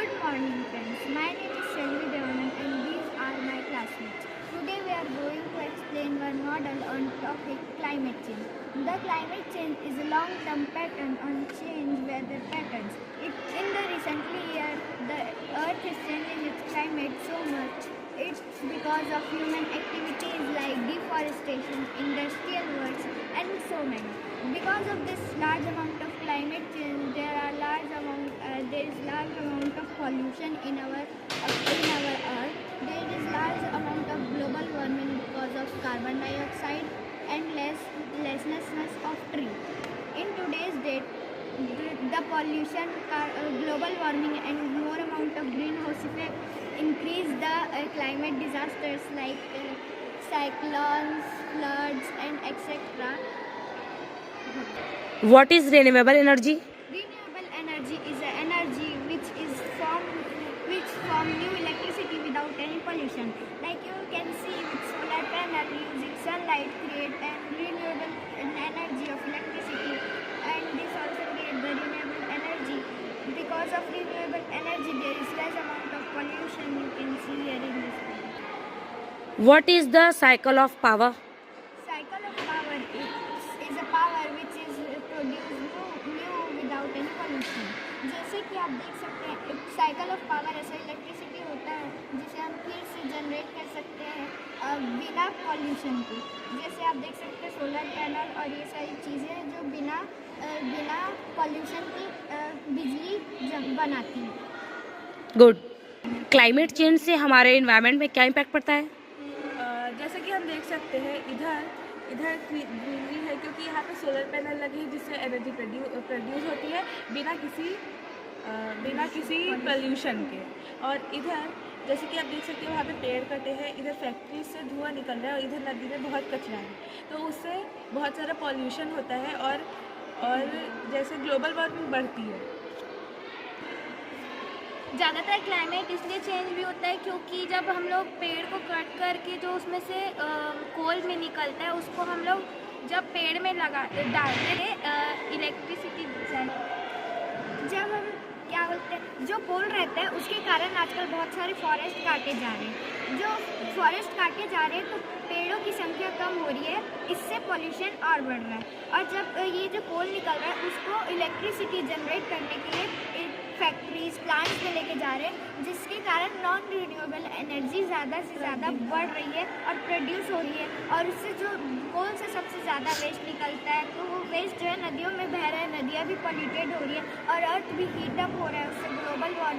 Good morning, friends. My name is Shelvi Devanand and these are my classmates. Today we are going to explain one model on topic climate change. The climate change is a long-term pattern on change weather patterns. In the recently year, the Earth is changing its climate so much. It's because of human activities like deforestation, industrial works, and so many. Because of this large amount of climate change, there is large amount of pollution in our Earth. There is large amount of global warming because of carbon dioxide and lessness of tree. In today's date, the pollution, global warming, and more amount of greenhouse effect increase the climate disasters like cyclones, floods, and etc. What is renewable energy? Renewable energy is an energy which form new electricity without any pollution. Like you can see with solar panel using sunlight create an renewable energy of electricity, and this also create the renewable energy. Because of renewable energy, there is less amount of pollution you can see here in this slide. What is the cycle of power? Cycle of power is a power which is produced new without any pollution. जैसे कि आप देख सकते हैं, एक cycle of power ऐसा electricity होता है जिसे हम फिर से जनरेट कर सकते हैं बिना पॉल्यूशन के। जैसे आप देख सकते हैं सोलर पैनल और ये सारी चीज़ें हैं जो बिना पॉल्यूशन की बिजली बनाती हैं। गुड। क्लाइमेट चेंज से हमारे एनवायरनमेंट में क्या इम्पैक्ट पड़ता है? जैसे कि हम देख सकते हैं इधर ग्रीनरी है क्योंकि यहाँ पे सोलर पैनल लगे हैं जिससे एनर्जी प्रोड्यूस होती है बिना किसी पोल्यूशन के। और इधर जैसे कि आप देख सकते हैं वहाँ पे पेड़ कटे हैं, इधर फैक्ट्री से धुआं निकल रहा है और इधर नदी में बहुत कचरा है, तो उससे बहुत सारा पॉल्यूशन होता है और जैसे ग्लोबल वार्मिंग बढ़ती है। ज़्यादातर क्लाइमेट इसलिए चेंज भी होता है क्योंकि जब हम लोग पेड़ को कट करके जो उसमें से कोल में निकलता है उसको हम लोग जब पेड़ में डालते थे इलेक्ट्रिसिटी जब हम क्या बोलते हैं जो कोल रहता है उसके कारण आजकल बहुत सारे फॉरेस्ट काटे जा रहे हैं। जो फॉरेस्ट काटे जा रहे हैं तो पेड़ों की संख्या कम हो रही है, इससे पॉल्यूशन और बढ़ रहा है। और जब ये जो कोल निकल रहा है उसको इलेक्ट्रिसिटी जनरेट करने के लिए फैक्ट्रीज प्लांट्स में लेके जा रहे हैं, जिसके कारण नॉन रिन्यूएबल एनर्जी ज़्यादा से ज़्यादा बढ़ रही है और प्रोड्यूस हो रही है। और उससे जो कोल से सबसे ज़्यादा वेस्ट निकलता है तो वो वेस्ट जो है नदियों में बह रहा है, नदियाँ भी पॉल्यूटेड हो रही है और अर्थ भी हीटअप हो रहा है, उससे ग्लोबल वार्मिंग